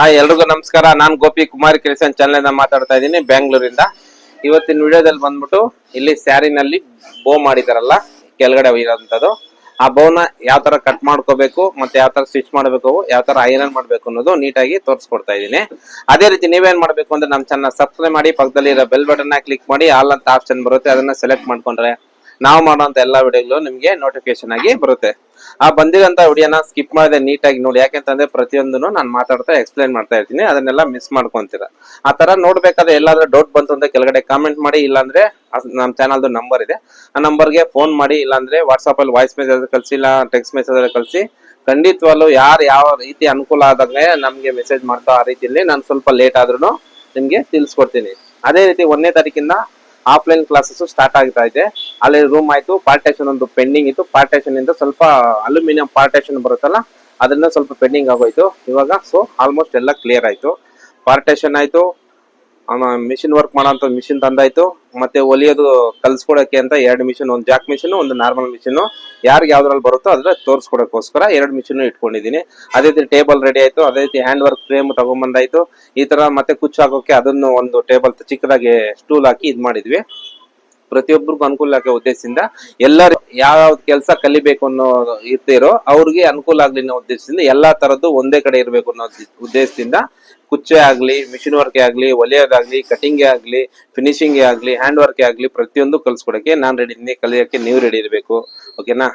Hi ಎಲ್ರಿಗೂ ನಮಸ್ಕಾರ. ನಾನು ಗೋಪಿ ಕುಮಾರ್ ಕ್ರಿಯೇಷನ್ ಚಾನೆಲ್ ಇಂದ ಮಾತಾಡ್ತಾ ಇದ್ದೀನಿ ಬೆಂಗಳೂರಿಂದ. ಇವತ್ತಿನ ವಿಡಿಯೋದಲ್ಲಿ ಬಂದ್ಬಿಟ್ಟು ಇಲ್ಲಿ ಸ್ಯಾರಿನಲ್ಲಿ ಬೋ ಮಾಡಿದಾರಲ್ಲ ಕೆಳಗಡೆ ಇರೋಂಥದ್ದು, ಆ ಬೋನ ಯಾವ ತರ ಕಟ್ ಮಾಡ್ಕೋಬೇಕು ಮತ್ತೆ ಯಾವ ತರ ಸ್ಟಿಚ್ ಮಾಡಬೇಕು, ಯಾವ ತರ ಐರನ್ ಮಾಡ್ಬೇಕು ಅನ್ನೋದು ನೀಟಾಗಿ ತೋರಿಸ್ಕೊಡ್ತಾ ಇದ್ದೀನಿ. ಅದೇ ರೀತಿ ನೀವೇನ್ ಮಾಡ್ಬೇಕು ಅಂದ್ರೆ ನಮ್ಮ ಚಾನಲ್ ಸಬ್ಸ್ಕ್ರೈಬ್ ಮಾಡಿ, ಪಕ್ಕದಲ್ಲಿ ಇರೋ ಬೆಲ್ ಬಟನ್ ಕ್ಲಿಕ್ ಮಾಡಿ, ಆಲ್ ಅಂತ ಆಪ್ಷನ್ ಬರುತ್ತೆ, ಅದನ್ನ ಸೆಲೆಕ್ಟ್ ಮಾಡ್ಕೊಂಡ್ರೆ ನಾವು ಮಾಡುವಂತ ಎಲ್ಲಾ ವಿಡಿಯೋಗಳು ನಿಮ್ಗೆ ನೋಟಿಫಿಕೇಶನ್ ಆಗಿ ಬರುತ್ತೆ. ಆ ಬಂದಿರೋಂತ ವಿಡಿಯೋನ ಸ್ಕಿಪ್ ಮಾಡದೆ ನೀಟಾಗಿ ನೋಡಿ, ಯಾಕೆಂತಂದ್ರೆ ಪ್ರತಿಯೊಂದನ್ನು ನಾನು ಮಾತಾಡ್ತಾ ಎಕ್ಸ್ಪ್ಲೈನ್ ಮಾಡ್ತಾ ಇರ್ತೀನಿ, ಅದನ್ನೆಲ್ಲ ಮಿಸ್ ಮಾಡ್ಕೊಂತೀರ. ಆ ತರ ನೋಡ್ಬೇಕಾದ್ರೆ ಎಲ್ಲಾದ್ರೂ ಡೌಟ್ ಬಂತು ಅಂದ್ರೆ ಕೆಳಗಡೆ ಕಾಮೆಂಟ್ ಮಾಡಿ, ಇಲ್ಲಾಂದ್ರೆ ನಮ್ಮ ಚಾನಲ್ದು ನಂಬರ್ ಇದೆ, ಆ ನಂಬರ್ಗೆ ಫೋನ್ ಮಾಡಿ, ಇಲ್ಲಾಂದ್ರೆ ವಾಟ್ಸ್ಆಪ್ ಅಲ್ಲಿ ವಾಯ್ಸ್ ಮೆಸೇಜ್ ಕಳಿಸಿ, ಇಲ್ಲ ಟೆಕ್ಸ್ಟ್ ಮೆಸೇಜ್ ಕಳಿಸಿ. ಖಂಡಿತವಾಗ್ಲೂ ಯಾರು ಯಾವ ರೀತಿ ಅನುಕೂಲ ಆದಂಗೆ ನಮ್ಗೆ ಮೆಸೇಜ್ ಮಾಡ್ತಾ ಆ ರೀತಿಯಲ್ಲಿ ನಾನು ಸ್ವಲ್ಪ ಲೇಟ್ ಆದ್ರೂ ನಿಮ್ಗೆ ತಿಳಿಸ್ಕೊಡ್ತೀನಿ. ಅದೇ ರೀತಿ 1ನೇ ತಾರೀಕಿಂದ ಆಫ್ಲೈನ್ ಕ್ಲಾಸಸ್ ಸ್ಟಾರ್ಟ್ ಆಗ್ತಾ ಇದೆ. ಅಲ್ಲಿ ರೂಮ್ ಆಯ್ತು, ಪಾರ್ಟೇಷನ್ ಒಂದು ಪೆಂಡಿಂಗ್ ಇತ್ತು, ಪಾರ್ಟೇಷನ್ ಇಂದ ಸ್ವಲ್ಪ ಅಲ್ಯೂಮಿನಿಯಂ ಪಾರ್ಟೇಷನ್ ಬರುತ್ತಲ್ಲ ಅದನ್ನ ಸ್ವಲ್ಪ ಪೆಂಡಿಂಗ್ ಆಗೋಯ್ತು. ಇವಾಗ ಸೊ ಆಲ್ಮೋಸ್ಟ್ ಎಲ್ಲ ಕ್ಲಿಯರ್ ಆಯ್ತು, ಪಾರ್ಟೇಷನ್ ಆಯ್ತು. ಮಿಷಿನ್ ವರ್ಕ್ ಮಾಡೋಂಥ ಮಿಷಿನ್ ತಂದಾಯ್ತು, ಮತ್ತೆ ಒಲಿಯೋದು ಕಲ್ಸ್ಕೊಡಕ್ಕೆ ಅಂತ 2 ಮಿಷಿನ್, ಒಂದು ಜಾಕ್ ಮಿಷಿನ್, ಒಂದು ನಾರ್ಮಲ್ ಮಿಷಿನ್, ಯಾರಿಗೆ ಯಾವ್ದ್ರಲ್ಲಿ ಬರುತ್ತೋ ಅದ್ರ ತೋರಿಸ್ಕೊಡಕ್ಕೋಸ್ಕರ 2 ಮಿಷಿನ್ ಇಟ್ಕೊಂಡಿದೀನಿ. ಅದೇ ರೀತಿ ಟೇಬಲ್ ರೆಡಿ ಆಯ್ತು, ಅದೇ ರೀತಿ ಹ್ಯಾಂಡ್ ವರ್ಕ್ ಫ್ರೇಮ್ ತಗೊಂಡ್ಬಂದಾಯ್ತು. ಈ ತರ ಮತ್ತೆ ಕುಚ್ಚು ಹಾಕೋಕೆ ಅದನ್ನು ಒಂದು ಟೇಬಲ್ ಚಿಕ್ಕದಾಗಿ ಸ್ಟೂಲ್ ಹಾಕಿ ಇದ್ ಮಾಡಿದ್ವಿ. ಪ್ರತಿಯೊಬ್ಬರಿಗೂ ಅನುಕೂಲ ಆಗೋ ಉದ್ದೇಶದಿಂದ, ಎಲ್ಲರೂ ಯಾವ ಕೆಲಸ ಕಲಿಬೇಕು ಅನ್ನೋ ಇರ್ತಿರೋ ಅವ್ರಿಗೆ ಅನುಕೂಲ ಆಗ್ಲಿ ಅನ್ನೋ ಉದ್ದೇಶದಿಂದ ಎಲ್ಲಾ ತರದ್ದು ಒಂದೇ ಕಡೆ ಇರಬೇಕು ಅನ್ನೋ ಉದ್ದೇಶದಿಂದ ಕುಚ್ಚೆ ಆಗ್ಲಿ, ಮಿಷಿನ್ ವರ್ಕ್ ಆಗ್ಲಿ, ಒಲಿಯೋದಾಗ್ಲಿ, ಕಟಿಂಗ್ ಆಗ್ಲಿ, ಫಿನಿಶಿಂಗ್ ಆಗ್ಲಿ, ಹ್ಯಾಂಡ್ ವರ್ಕ್ ಆಗ್ಲಿ, ಪ್ರತಿಯೊಂದು ಕಲ್ಸ್ಕೊಡಕ್ಕೆ ನಾನ್ ರೆಡಿ ಇದ್ದೀನಿ. ಕಲಿಯಕ್ಕೆ ನೀವು ರೆಡಿ ಇರಬೇಕು, ಓಕೆನಾ?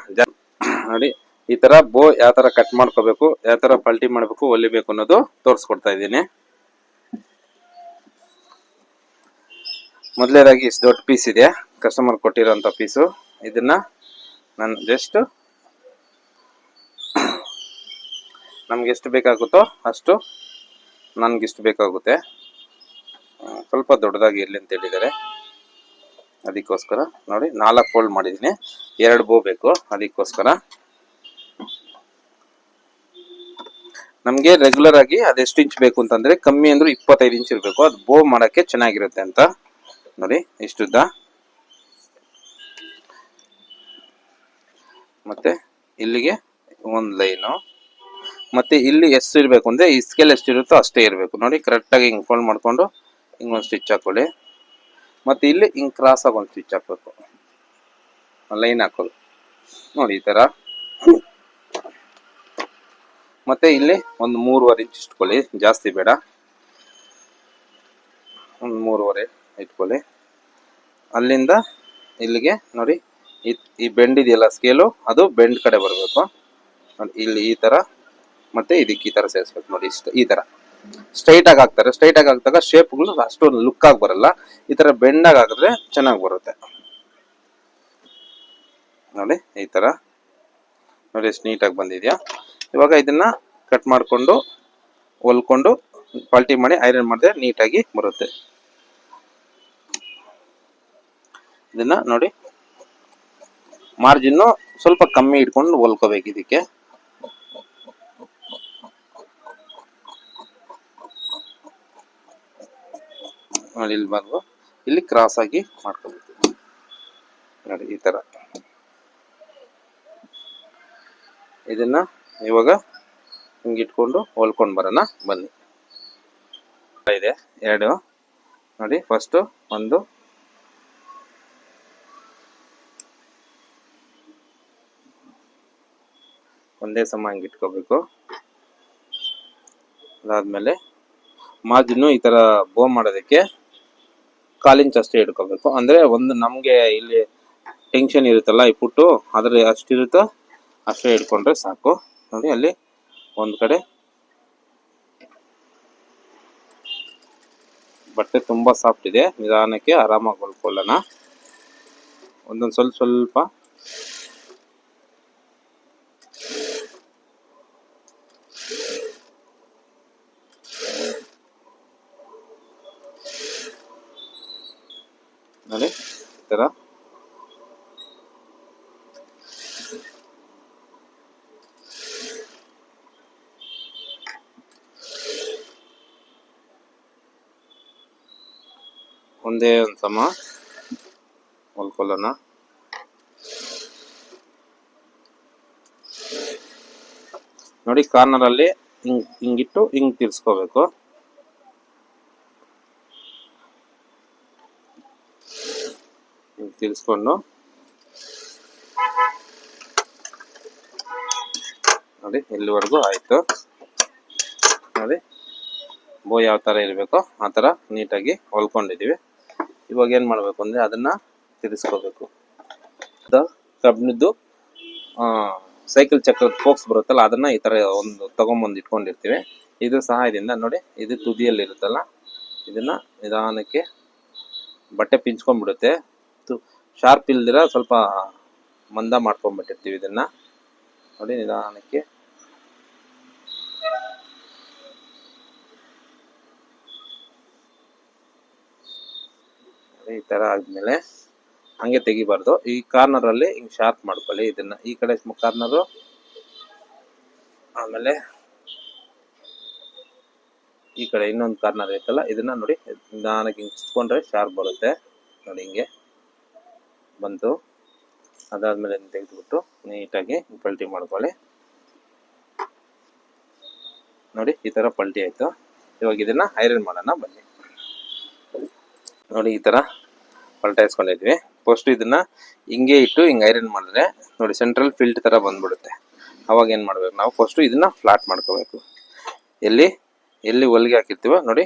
ನೋಡಿ, ಈ ತರ ಬೋ ಯಾವ ತರ ಕಟ್ ಮಾಡ್ಕೋಬೇಕು, ಯಾವ ತರ ಪಲ್ಟಿ ಮಾಡ್ಬೇಕು, ಹೊಲಿಬೇಕು ಅನ್ನೋದು ತೋರಿಸ್ಕೊಡ್ತಾ ಇದ್ದೀನಿ. ಮೊದಲನೇದಾಗಿ ಇಷ್ಟು ದೊಡ್ಡ ಪೀಸ್ ಇದೆ, ಕಸ್ಟಮರ್ ಕೊಟ್ಟಿರೋಂಥ ಪೀಸು. ಇದನ್ನ ನಾನು ಜಸ್ಟ್ ನಮ್ಗೆ ಎಷ್ಟು ಬೇಕಾಗುತ್ತೋ ಅಷ್ಟು ನನ್ಗಿಷ್ಟು ಬೇಕಾಗುತ್ತೆ. ಸ್ವಲ್ಪ ದೊಡ್ಡದಾಗಿ ಇರಲಿ ಅಂತ ಹೇಳಿದ್ದಾರೆ, ಅದಕ್ಕೋಸ್ಕರ ನೋಡಿ 4 ಫೋಲ್ಡ್ ಮಾಡಿದ್ದೀನಿ. 2 ಬೋ ಬೇಕು, ಅದಕ್ಕೋಸ್ಕರ ನಮ್ಗೆ ರೆಗ್ಯುಲರ್ ಆಗಿ ಅದೆಷ್ಟು ಇಂಚ್ ಬೇಕು ಅಂತಂದ್ರೆ ಕಮ್ಮಿ ಅಂದ್ರೂ 25 ಇಂಚ್ ಇರಬೇಕು, ಅದು ಬೋ ಮಾಡಕ್ಕೆ ಚೆನ್ನಾಗಿರುತ್ತೆ ಅಂತ. ನೋಡಿ ಇಷ್ಟುದ್ದ, ಮತ್ತೆ ಇಲ್ಲಿಗೆ ಒಂದು ಲೈನು, ಮತ್ತೆ ಇಲ್ಲಿ ಎಷ್ಟು ಇರಬೇಕು ಅಂದ್ರೆ ಈ ಸ್ಕೇಲ್ ಎಷ್ಟಿರುತ್ತೋ ಅಷ್ಟೇ ಇರಬೇಕು. ನೋಡಿ ಕರೆಕ್ಟ್ ಆಗಿ ಹಿಂಗ್ ಫೋಲ್ಡ್ ಮಾಡ್ಕೊಂಡು ಹಿಂಗೊಂದು ಸ್ಟಿಚ್ ಹಾಕೊಳ್ಳಿ, ಮತ್ತೆ ಇಲ್ಲಿ ಹಿಂಗ್ ಕ್ರಾಸ್ ಆಗಿ ಒಂದು ಸ್ಟಿಚ್ ಹಾಕ್ಬೇಕು, ಲೈನ್ ಹಾಕೋದು ನೋಡಿ ಈ ತರ. ಮತ್ತೆ ಇಲ್ಲಿ ಒಂದು 3.5 ಇಂಚ್ ಇಟ್ಕೊಳ್ಳಿ, ಜಾಸ್ತಿ ಬೇಡ, ಒಂದು 3.5 ಇಟ್ಕೊಳ್ಳಿ. ಅಲ್ಲಿಂದ ಇಲ್ಲಿಗೆ ನೋಡಿ ಈ ಬೆಂಡ್ ಇದೆಯಲ್ಲ ಸ್ಕೇಲು, ಅದು ಬೆಂಡ್ ಕಡೆ ಬರಬೇಕು ನೋಡಿ, ಇಲ್ಲಿ ಈ ತರ, ಮತ್ತೆ ಇದಕ್ಕೆ ಈ ತರ ಸೇರಿಸ್ಬೇಕು ನೋಡಿ. ಇಷ್ಟು ಈ ತರ ಸ್ಟ್ರೈಟ್ ಆಗಿ ಹಾಕ್ತಾರೆ, ಸ್ಟ್ರೈಟ್ ಆಗಿ ಹಾಕಿದಾಗ ಶೇಪ್ಗಳು ಅಷ್ಟೊಂದು ಲುಕ್ ಆಗಿ ಬರಲ್ಲ. ಈ ತರ ಬೆಂಡ್ ಆಗಿ ಹಾಕಿದ್ರೆ ಚೆನ್ನಾಗಿ ಬರುತ್ತೆ ನೋಡಿ. ಈ ತರ ನೋಡಿ ಎಷ್ಟು ನೀಟಾಗಿ ಬಂದಿದ್ಯಾ. ಇವಾಗ ಇದನ್ನ ಕಟ್ ಮಾಡ್ಕೊಂಡು ಹೊಲ್ಕೊಂಡು ಪಲ್ಟಿ ಮಾಡಿ ಐರನ್ ಮಾಡಿದ್ರೆ ನೀಟಾಗಿ ಬರುತ್ತೆ. ಇದನ್ನ ನೋಡಿ ಮಾರ್ಜಿನ್ ಸ್ವಲ್ಪ ಕಮ್ಮಿ ಇಟ್ಕೊಂಡು ಹೊಲ್ಕೋಬೇಕು ಇದಕ್ಕೆ. ನೋಡಿ ಇಲ್ಲಿ ಬಂದು ಇಲ್ಲಿ ಕ್ರಾಸ್ ಆಗಿ ಮಾಡ್ಕೋಬೇಕು ನೋಡಿ ಈ ತರ. ಇದನ್ನ ಇವಾಗ ಹಿಂಗೆ ಇಟ್ಕೊಂಡು ಹೊಲ್ಕೊಂಡು ಬರೋಣ ಬನ್ನಿ. ಇದೆ 2 ನೋಡಿ, ಫಸ್ಟ್ ಒಂದು ಒಂದೇ ಸಮ ಹಿಂಗೆ ಇಟ್ಕೋಬೇಕು. ಅದಾದ್ಮೇಲೆ ಮಾರ್ಜಿನ್ ಈ ತರ ಬೋ ಮಾಡೋದಕ್ಕೆ 1/4 ಇಂಚ್ ಅಷ್ಟೇ ಇಟ್ಕೋಬೇಕು. ಅಂದ್ರೆ ಒಂದು ನಮ್ಗೆ ಇಲ್ಲಿ ಟೆನ್ಷನ್ ಇರುತ್ತಲ್ಲ ಈ ಪುಟ್ಟು, ಅದ್ರ ಅಷ್ಟಿರುತ್ತೋ ಅಷ್ಟೇ ಇಟ್ಕೊಂಡ್ರೆ ಸಾಕು. ನೋಡಿ ಅಲ್ಲಿ ಒಂದ್ ಕಡೆ ಬಟ್ಟೆ ತುಂಬಾ ಸಾಫ್ಟ್ ಇದೆ, ನಿಧಾನಕ್ಕೆ ಆರಾಮಾಗಿ ಹೊಲ್ಕೊಳ್ಳೋಣ. ಒಂದೊಂದು ಸ್ವಲ್ಪ ಸ್ವಲ್ಪ ನೋಡಿ ಈ ತರ. ಒಂದೇ ಒಂದು ಸಮ ಹೊಲ್ಕೊಳ್ಳೋಣ. ನೋಡಿ ಕಾರ್ನರ್ ಅಲ್ಲಿ ಹಿಂಗಿಟ್ಟು ಹಿಂಗ್ ತಿರ್ಸ್ಕೋಬೇಕು. ಹಿಂಗ್ ತಿರ್ಸ್ಕೊಂಡು ನೋಡಿ ಇಲ್ಲಿವರೆಗೂ ಆಯ್ತು ನೋಡಿ. ಬೋ ಯಾವ ತರ ಇರಬೇಕು ಆ ತರ ನೀಟಾಗಿ ಹೊಲ್ಕೊಂಡಿದೀವಿ. ಇವಾಗ ಏನ್ ಮಾಡ್ಬೇಕು ಅಂದ್ರೆ ಅದನ್ನ ತಿರ್ಸ್ಕೋಬೇಕು. ಕಬ್ಬಿಣದ್ದು ಸೈಕಲ್ ಚಕ್ರದ ಫೋಕ್ಸ್ ಬರುತ್ತಲ್ಲ ಅದನ್ನ ಈ ತರ ಒಂದು ತಗೊಂಬಂದು ಇಟ್ಕೊಂಡಿರ್ತೀವಿ. ಇದು ಸಹಾಯದಿಂದ ನೋಡಿ ಇದು ತುದಿಯಲ್ಲಿ ಇರುತ್ತಲ್ಲ ಇದನ್ನ ನಿಧಾನಕ್ಕೆ ಬಟ್ಟೆ ಪಿಂಚ್ಕೊಂಡ್ಬಿಡುತ್ತೆ. ಶಾರ್ಪ್ ಇಲ್ದಿರ ಸ್ವಲ್ಪ ಮಂದ ಮಾಡ್ಕೊಂಡ್ಬಿಟ್ಟಿರ್ತೀವಿ ಇದನ್ನ ನೋಡಿ ನಿಧಾನಕ್ಕೆ. ಈ ತರ ಆದ್ಮೇಲೆ ಹಂಗೆ ತೆಗಿಬಾರ್ದು. ಈ ಕಾರ್ನರ್ ಅಲ್ಲಿ ಹಿಂಗ್ ಶಾರ್ಪ್ ಮಾಡ್ಕೊಳ್ಳಿ ಇದನ್ನ. ಈ ಕಡೆ ಕಾರ್ನರು ಆಮೇಲೆ ಈ ಕಡೆ ಇನ್ನೊಂದು ಕಾರ್ನರ್ ಐತಲ್ಲ ಇದನ್ನ ನೋಡಿ ನಿಧಾನಕ್ಕೆ ಹಿಂಗ್ ಚುಚ್ಕೊಂಡ್ರೆ ಶಾರ್ಪ್ ಬರುತ್ತೆ ನೋಡಿ. ಹಿಂಗೆ ಬಂತು. ಅದಾದ್ಮೇಲೆ ತೆಗೆದ್ಬಿಟ್ಟು ನೀಟಾಗಿ ಪಲ್ಟಿ ಮಾಡ್ಕೊಳ್ಳಿ ನೋಡಿ. ಈ ತರ ಪಲ್ಟಿ ಆಯ್ತು. ಇವಾಗ ಇದನ್ನ ಐರನ್ ಮಾಡೋಣ ಬನ್ನಿ. ನೋಡಿ ಈ ತರ ಪಲ್ಟಾಯಿಸ್ಕೊಂಡಿದ್ವಿ. ಫಸ್ಟ್ ಇದನ್ನ ಹಿಂಗೆ ಇಟ್ಟು ಹಿಂಗ್ ಐರನ್ ಮಾಡಿದ್ರೆ ನೋಡಿ ಸೆಂಟ್ರಲ್ ಫಿಲ್ಟ್ ತರ ಬಂದ್ಬಿಡುತ್ತೆ. ಅವಾಗ ಏನ್ ಮಾಡ್ಬೇಕು ನಾವು ಫಸ್ಟ್ ಇದನ್ನ ಫ್ಲಾಟ್ ಮಾಡ್ಕೋಬೇಕು. ಎಲ್ಲಿ ಹೊಲಿಗೆ ಹಾಕಿರ್ತೀವೋ ನೋಡಿ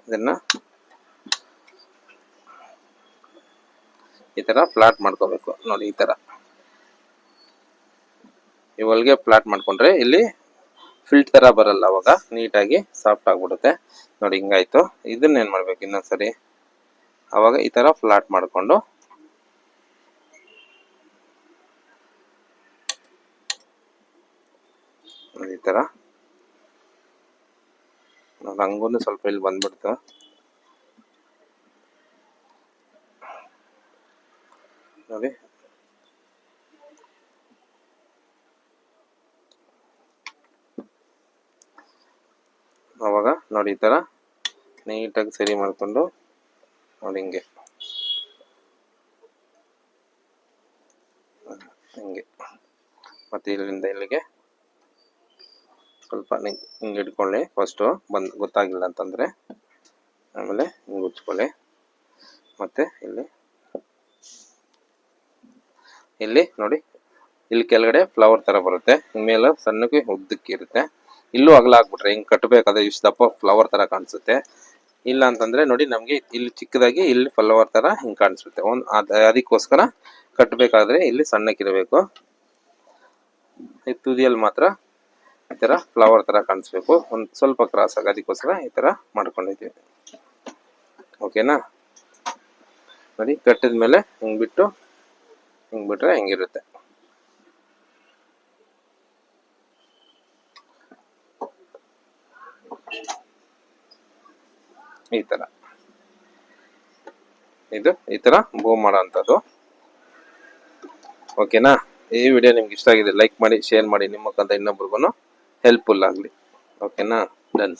ಇದನ್ನ ಈ ತರ ಫ್ಲಾಟ್ ಮಾಡ್ಕೋಬೇಕು ನೋಡಿ. ಈ ತರ ಈ ಹೊಲಿಗೆ ಫ್ಲಾಟ್ ಮಾಡ್ಕೊಂಡ್ರೆ ಇಲ್ಲಿ ಫಿಲ್ಟ್ ತರ ಬರಲ್ಲ, ಅವಾಗ ನೀಟಾಗಿ ಸಾಫ್ಟ್ ಆಗ್ಬಿಡುತ್ತೆ ನೋಡಿ. ಹಿಂಗಾಯ್ತು. ಇದನ್ನ ಏನ್ ಮಾಡ್ಬೇಕು ಇನ್ನೊಂದ್ಸರಿ ಅವಾಗ ಈ ತರ ಫ್ಲಾಟ್ ಮಾಡ್ಕೊಂಡು ಈ ತರ ಹಂಗೂ ಸ್ವಲ್ಪ ಇಲ್ಲಿ ಬಂದ್ಬಿಡ್ತು ನೋಡಿ. ಅವಾಗ ನೋಡಿ ಈ ತರ ನೀಟಾಗಿ ಸರಿ ಮಾಡ್ಕೊಂಡು ನೋಡಿ ಹಿಂಗೆ ಹಿಂಗೆ ಮತ್ತೆ ಇಲ್ಲಿಂದ ಇಲ್ಲಿಗೆ ಸ್ವಲ್ಪ ಹಿಂಗೆ ಇಟ್ಕೊಳ್ಳಿ ಫಸ್ಟು ಗೊತ್ತಾಗಿಲ್ಲ ಅಂತಂದ್ರೆ. ಆಮೇಲೆ ಹಿಂಗೆ ಉಚ್ಕೊಳ್ಳಿ. ಮತ್ತೆ ಇಲ್ಲಿ ನೋಡಿ ಇಲ್ಲಿ ಕೆಳಗಡೆ ಫ್ಲವರ್ ತರ ಬರುತ್ತೆ. ಮೇಲೆ ಸಣ್ಣಕ್ಕೆ ಉದ್ದಕ್ಕೆ ಇರುತ್ತೆ. ಇಲ್ಲೂ ಅಗಲ ಹಾಕ್ಬಿಟ್ರೆ ಹಿಂಗ್ ಕಟ್ಟಬೇಕಾದ್ರೆ ಇಷ್ಟು ದಪ್ಪ ಫ್ಲವರ್ ತರ ಕಾಣಿಸುತ್ತೆ. ಇಲ್ಲ ಅಂತಂದ್ರೆ ನೋಡಿ ನಮ್ಗೆ ಇಲ್ಲಿ ಚಿಕ್ಕದಾಗಿ ಇಲ್ಲಿ ಫ್ಲವರ್ ತರ ಹಿಂಗ್ ಕಾಣಿಸುತ್ತೆ. ಅದಕ್ಕೋಸ್ಕರ ಕಟ್ಟಬೇಕಾದ್ರೆ ಇಲ್ಲಿ ಸಣ್ಣಕ್ಕಿರಬೇಕು. ಈ ತುದಿಯಲ್ಲಿ ಮಾತ್ರ ಈ ತರ ಫ್ಲವರ್ ತರ ಕಾಣಿಸ್ಬೇಕು. ಒಂದ್ ಸ್ವಲ್ಪ ಕ್ರಾಸ್ ಆಗಿ ಅದಕ್ಕೋಸ್ಕರ ಈ ತರ ಮಾಡ್ಕೊಂಡಿದ್ದೀವಿ. ಓಕೆನಾ ನೋಡಿ. ಕಟ್ಟಿದ್ಮೇಲೆ ಹಿಂಗ್ ಬಿಟ್ರೆ ಹಿಂಗಿರುತ್ತೆ. ಈ ತರ ಇದು ಈ ತರ ಬೋ ಮಾಡೋ ಅಂಥದ್ದು. ಓಕೆನಾ. ಈ ವಿಡಿಯೋ ನಿಮ್ಗೆ ಇಷ್ಟ ಆಗಿದೆ ಲೈಕ್ ಮಾಡಿ, ಶೇರ್ ಮಾಡಿ, ನಿಮ್ಮ ಮುಖಾಂತರ ಇನ್ನೊಬ್ರಿಗೂ ಹೆಲ್ಪ್ಫುಲ್ ಆಗಲಿ. ಓಕೆನಾ. ಡನ್.